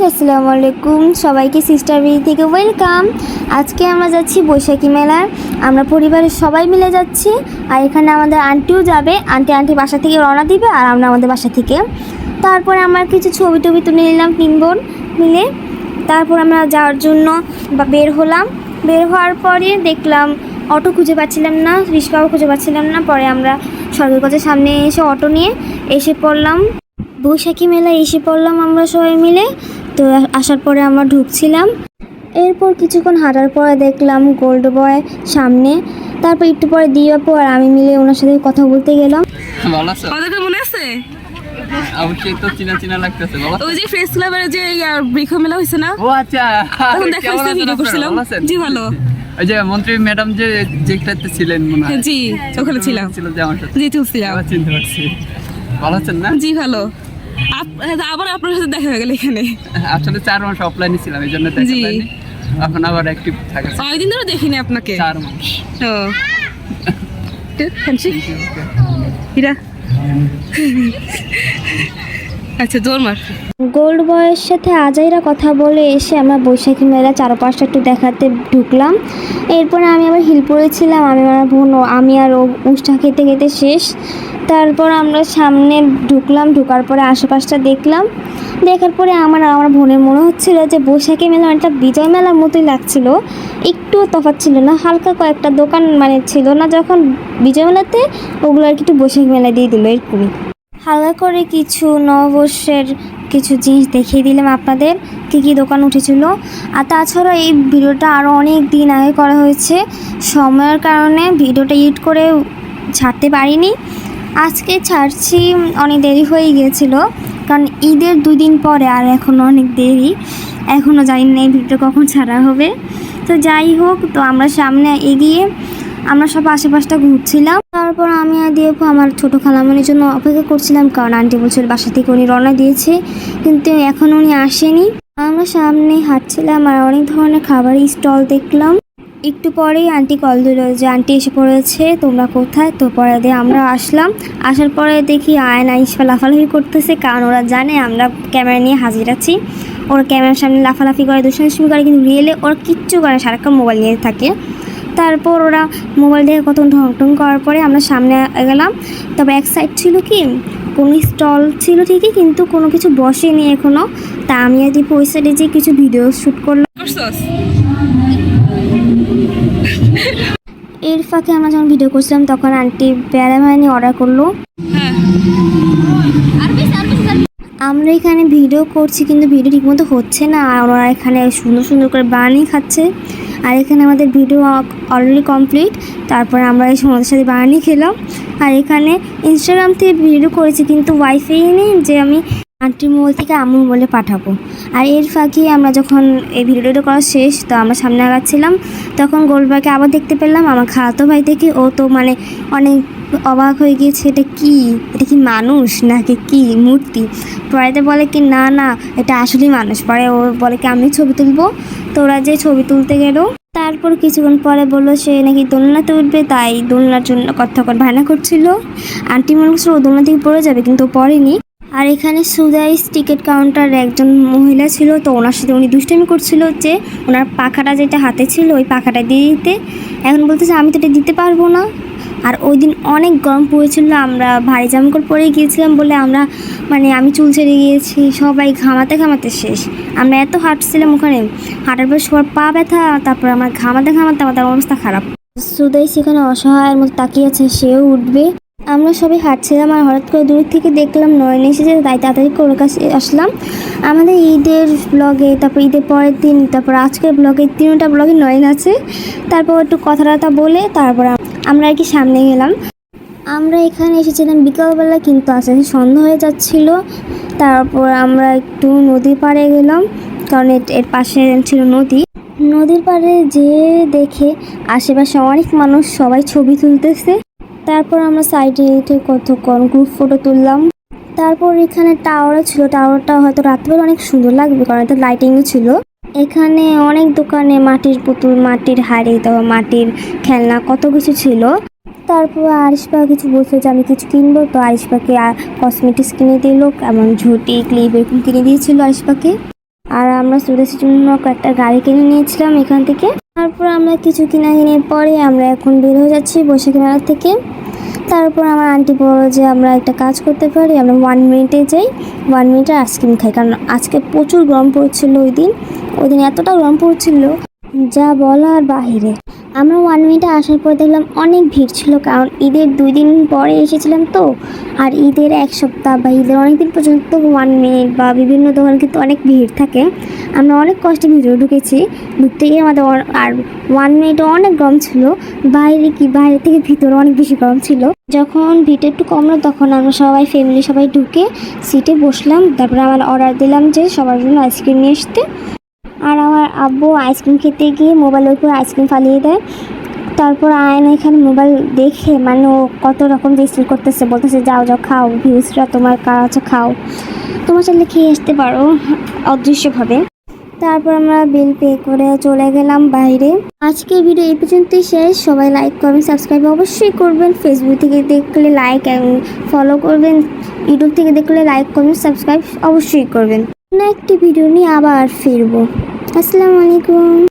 আসসালামু আলাইকুম সবাইকে সিস্টার বিডি থেকে ওয়েলকাম। আজকে আমরা যাচ্ছি বৈশাখী মেলায়। আমরা পরিবারের সবাই মিলে যাচ্ছি। আর এখানে আমাদের আন্টিও যাবে। আন্টি বাসা থেকে রওনা দিবে আর আমরা আমাদের বাসা থেকে। তারপরে আমরা কিছু ছবি টবি তুলে নিলাম 3 বোন মিলে। তারপর আমরা যাওয়ার জন্য বের হলাম। বের হওয়ার পরে দেখলাম অটো খুঁজে পাচ্ছিলাম না, রিক্সাও খুঁজে পাচ্ছিলাম না। পরে আমরা সরকারি কলেজের সামনে এসে অটো নিয়ে এসে পড়লাম, বৈশাখী মেলায় এসে পড়লাম আমরা সবাই মিলে। তো আসার পরে আমরা ঢুকছিলাম। এরপর কিছুক্ষণ হাঁটার পরে দেখলাম গোল্ড বয় সামনে। তারপর একটু পরে দিয়াপু আর আমি মিলে ওনার সাথে কথা বলতে গেলাম। ভালো আছো? আমাদেরকে মনে আছে? অবশ্যই তো চিনা চিনা লাগতেছে। ভালো ওই যে ফেস ক্লাবের যে বৃক্ষ মেলা হইছে না? ও আচ্ছা, তখন দেখা হইছে, ভিডিও করছিলাম। জি ভালো। ওই যে মন্ত্রী ম্যাডাম যে যেটাতে ছিলেন মনে হয়। জি ওখানে ছিলাম। ছিল যে আমার সাথে। জি তুলছিলাম। চিনতে পারছি। ভালো আছেন না? জি ভালো। আবার আপনার সাথে দেখা হয়ে গেল এখানে। আসলে 4 মাস অফলাইনে ছিলাম, এই জন্য দেখা হয়নি। এখন আবার অ্যাক্টিভ থাকা। 6 দিন ধরে দেখিনি আপনাকে। 4 মাস। ও হ্যান্ডশেক ইরা। আচ্ছা জোর মার। গোল্ড বয়ের সাথে আজাইরা কথা বলে এসে আমরা বৈশাখী মেলা চারপাশটা একটু দেখাতে ঢুকলাম। এরপরে আমি আবার হিল পড়েছিলাম। আমি আর ও উষ্টা খেতে খেতে শেষ। তারপর আমরা সামনে ঢুকলাম। ঢোকার পরে আশেপাশটা দেখলাম। দেখার পরে আমার বোনের মনে হচ্ছিল যে বৈশাখী মেলা অনেকটা বিজয় মেলার মতোই লাগছিল। একটু তফাৎ ছিল না, হালকা কয়েকটা দোকান ছিল না যখন বিজয় মেলাতে, ওগুলো আর কি একটু বৈশাখী মেলা দিয়ে দিল। এরকমই হালকা করে কিছু নববর্ষের কিছু জিনিস দেখিয়ে দিলাম আপনাদের, কী দোকান উঠেছিল। আর তাছাড়া এই ভিডিওটা আরও অনেক দিন আগে করা হয়েছে, সময়ের কারণে ভিডিওটা এডিট করে ছাড়তে পারিনি। আজকে ছাড়ছি, অনেক দেরি হয়ে গিয়েছিল কারণ ঈদের 2 দিন পরে, আর এখনও অনেক দেরি, এখনও জানি না এই ভিডিওটা কখন ছাড়া হবে। তো যাই হোক, তো আমরা সামনে এগিয়ে আমরা সব আশেপাশটা ঘুরছিলাম। তারপর আমি আর দিয়েপু আমার ছোটো খালামণির জন্য অপেক্ষা করছিলাম, কারণ আন্টি বলছিল বাসা থেকে উনি রওনা দিয়েছে, কিন্তু এখন উনি আসেনি। আমরা সামনে হাঁটছিলাম আর অনেক ধরনের খাবারের স্টল দেখলাম। একটু পরেই আন্টি কল দিল যে আন্টি এসে পড়েছে, তোমরা কোথায়? তো পরে দিয়ে আমরা আসলাম। আসার পরে দেখি আয়না ইসফা লাফালাফি করতেছে, কারণ ওরা জানে আমরা ক্যামেরা নিয়ে হাজির আছি। ওরা ক্যামেরার সামনে লাফালাফি করে, দুষ্টামি করে, কিন্তু রিয়েলে ওরা কিচ্ছু করে, সারাক্ষণ মোবাইল নিয়ে থাকে। তারপর ওরা মোবাইল দেখে কত ঢং করার পরে আমরা সামনে গেলাম। তবে এক সাইড ছিল কি কোনো স্টল ছিল ঠিকই, কিন্তু কোনো কিছু বসেনি এখনও। তা আমি আর দীপু ওই সাইডে যে কিছু ভিডিও শ্যুট করলাম। এর ফাঁকে আমরা যখন ভিডিও করছিলাম তখন আন্টি পেয়ারা বানিয়ে অর্ডার করলো। আমরা এখানে ভিডিও করছি কিন্তু ভিডিও ঠিকমতো হচ্ছে না, আর ওরা এখানে সুন্দর সুন্দর করে বানিয়ে খাচ্ছে। আর এখানে আমাদের ভিডিও অলরেডি কমপ্লিট। তারপরে আমরা এই সমুদ্রের সাথে বানিয়ে খেলাম। আর এখানে ইনস্টাগ্রাম থেকে ভিডিও করেছি, কিন্তু ওয়াইফাই নেই যে আমি আন্টির মোবাইল থেকে আম্মুর মোবাইলে পাঠাবো। আর এর ফাঁকে আমরা যখন এই ভিডিওটা করা শেষ, তো আমরা সামনে আগাচ্ছিলাম, তখন গোলবাকে আবার দেখতে পেলাম আমার খালাতো ভাই থেকে। ও তো অনেক অবাক হয়ে গিয়েছে, এটা কি মানুষ নাকি কি মূর্তি? পরেতে বলে কি না এটা আসলেই মানুষ। পরে ও বলে কি আমি ছবি তুলবো। তো ওরা যে ছবি তুলতে গেল। তারপর কিছুক্ষণ পরে বললো সে নাকি দোলনাতে উঠবে, তাই দোলনার জন্য কথা ভায়না করছিল। আন্টি মনে করছিল ও দোলনা থেকে পড়ে যাবে, কিন্তু পড়েনি। আর এখানে সুদাইস টিকিট কাউন্টার একজন মহিলা ছিল, তো ওনার সাথে উনি দুষ্টামি করছিল যে ওনার পাখাটা যেটা হাতে ছিল ওই পাখাটা দিয়ে দিতে। এখন বলতেছে আমি তো এটা দিতে পারবো না। আর ওই দিন অনেক গরম পড়েছিল, আমরা ভারী জামাকাপড় পরে গিয়েছিলাম বলে আমি চুল ছেড়ে গিয়েছি, সবাই ঘামাতে শেষ। আমরা এত হাঁটছিলাম, ওখানে হাঁটার পর সবার পা ব্যথা, তারপর আমার ঘামাতে আমাদের অবস্থা খারাপ। সুদাইস সেখানে অসহায়ের মতো তাকিয়ে আছে, সেও উঠবে। আমরা সবাই হাঁটছিলাম আর হঠাৎ করে দূর থেকে দেখলাম নয়ন এসেছে, তাই তাড়াতাড়ি করে ওর কাছে আসলাম। আমাদের ঈদের ব্লগে, তারপর ঈদের পরের দিন, তারপর আজকের ব্লগে, 3টা ব্লগে নয়ন আছে। তারপর একটু কথা বলে তারপর আমরা আর কি সামনে গেলাম। আমরা এখানে এসেছিলাম বিকালবেলা, কিন্তু আস্তে আস্তে সন্ধ্যা হয়ে যাচ্ছিল। তারপর আমরা একটু নদীর পাড়ে গেলাম, কারণ এর পাশে ছিল নদী। নদীর পাড়ে যেয়ে দেখে আশেপাশে অনেক মানুষ, সবাই ছবি তুলতেছে। তারপর আমরা সাইডে উঠে কতক্ষণ গ্রুপ ফটো তুললাম। তারপর এখানে টাওয়ারও ছিল, টাওয়ারটা হয়তো রাত্রেবেলা অনেক সুন্দর লাগবে কারণ এটা লাইটিংও ছিল। এখানে অনেক দোকানে মাটির পুতুল, মাটির হাড়ি, তারপর মাটির খেলনা, কত কিছু ছিল। তারপর আরিশপা কিছু বলছে যে আমি কিছু কিনবো, তো আরিশপাকে কসমেটিক্স কিনে দিল, এমন ঝুটি, ক্লিপ এরকম কিনে দিয়েছিল আরিশপাকে। আর আমরা সুরেশের জন্য কয়েকটা গাড়ি কিনে নিয়েছিলাম এখান থেকে। তারপর আমরা কিছু কিনাকিনির পরে আমরা এখন বের হয়ে যাচ্ছি বৈশাখী মেলা থেকে। তারপর আমার আন্টি বলল যে আমরা একটা কাজ করতে পারি, আমরা 1 মিনিটে যাই, 1 মিনিটে আইসক্রিম খাই, কারণ আজকে প্রচুর গরম পড়ছিল। ওই দিন এতটা গরম পড়ছিল যা বলার বাহিরে। আমরা 1 মিনিটে আসার পর দেখলাম অনেক ভিড় ছিল, কারণ ঈদের 2 দিন পরে এসেছিলাম তো। আর ঈদের 1 সপ্তাহ বা ঈদের অনেক দিন পর্যন্ত 1 মিনিট বা বিভিন্ন দোকানে কিন্তু অনেক ভিড় থাকে। আমরা অনেক কষ্টে ভিতরে ঢুকেছি, ঢুকতে গিয়ে আমাদের আর 1 মিনিটে অনেক গরম ছিল। বাইরে থেকে ভিতরে অনেক বেশি গরম ছিল। যখন ভিড়টা একটু কমলো তখন আমরা ফ্যামিলি সবাই ঢুকে সিটে বসলাম। তারপরে আমার অর্ডার দিলাম যে সবার জন্য আইসক্রিম নিয়ে আসতে। আর আমার আব্বু আইসক্রিম খেতে গিয়ে মোবাইলের উপর আইসক্রিম ফালিয়ে দেয়। তারপর আয়না এখানে মোবাইল দেখে মানে ও কত রকম রেসিল করতেছে, বলতেছে যাও খাও, ভিউজরা তোমার কাছে খাও, তোমার চাইলে খেয়ে আসতে পারো অদৃশ্যভাবে। তারপর আমরা বিল পে করে চলে গেলাম বাইরে। আজকের ভিডিও এই পর্যন্তই শেষ। সবাই লাইক করবেন, সাবস্ক্রাইব অবশ্যই করবেন। ফেসবুক থেকে দেখলে লাইক এবং ফলো করবেন, ইউটিউব থেকে দেখলে লাইক করবেন, সাবস্ক্রাইব অবশ্যই করবেন। অন্য একটি ভিডিও নিয়ে আবার ফিরবো। আসসালামু আলাইকুম।